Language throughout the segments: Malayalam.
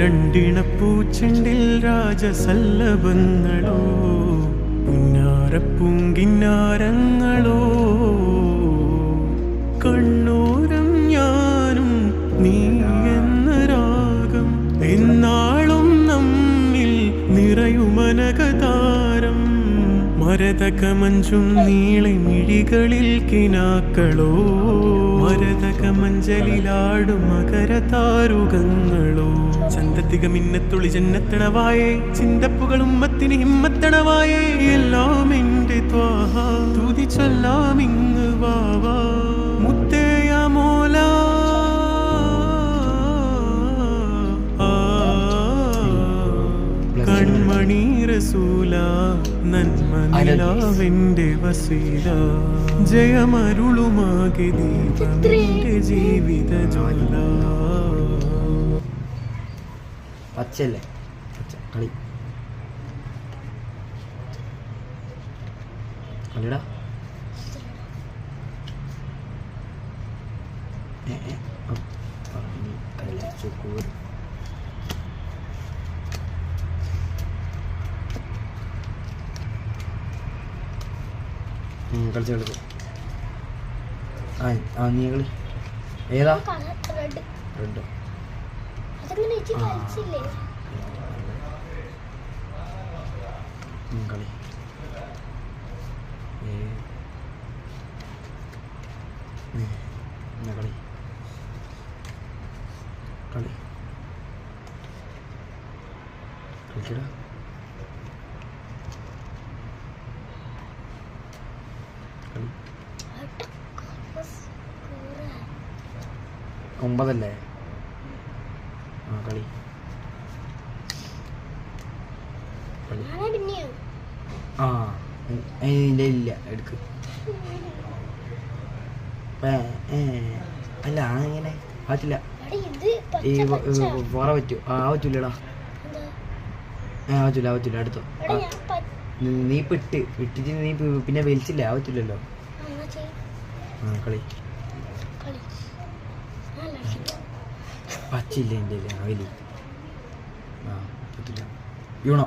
രണ്ടിണപ്പൂച്ചെണ്ടിൽ രാജസല്ലഭങ്ങളോ പുന്നാരപ്പൂങ്കിന്നാരങ്ങളോ കണ്ണൂരം ഞാനും നീ എന്ന രാഗം എന്നാളും നമ്മിൽ നിറയുമനകതാരം മരതകമഞ്ചും നീളെ മിഴികളിൽ കിനാക്കളോ മരതകമഞ്ചലിലാടും മകരതാരുകങ്ങളോ ചന്തത്തിക മിന്നത്തുളി ജന്നത്തണവായേ ചിന്തപ്പുകളും മത്തിന് ഹിമ്മത്തണവായേ എല്ലാം എന്റെ ത്വാഹ തുതി ചൊല്ലാം ഇങ്ങ് വാവാ മുത്തേയ മോല കൺമണി റസൂല നന്മ നിലാവെന്റെ വസീല ജയമരുളുമാകെ ദീപമെന്റെ ജീവിത ജ്വാല പച്ചല്ലേ പച്ച കളി കളിടാ കളിച്ച് കളിച്ച് ആ നീ കളി ഏതാ റെഡ് കളി കളി കളി കളിക്കടാ കളി 9 അല്ലേ ആ കളി ആ ഇല്ല ഇല്ല എടുക്ക് അല്ല ഇങ്ങനെ പറ്റില്ല ഈ പോറ പറ്റൂ പറ്റൂലടാ പറ്റൂല അടുത്തോ നീ ഇട്ടിട്ട് നീ പിന്നെ വലിച്ചില്ല പറ്റില്ലല്ലോ ആ കളി പച്ചില്ല എൻ്റെ വലി ആ പറ്റില്ല യൂണോ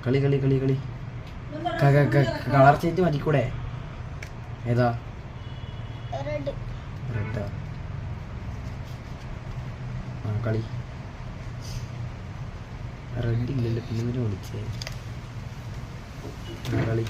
കളി കളി കളി കളി കളർ ചേഞ്ച് മതിക്കൂടെ ഏതാ റെഡാ ആ കളി റെഡ് ഇല്ലല്ലോ പിന്നെ എന്തിനാ വിളിച്ചേ കളി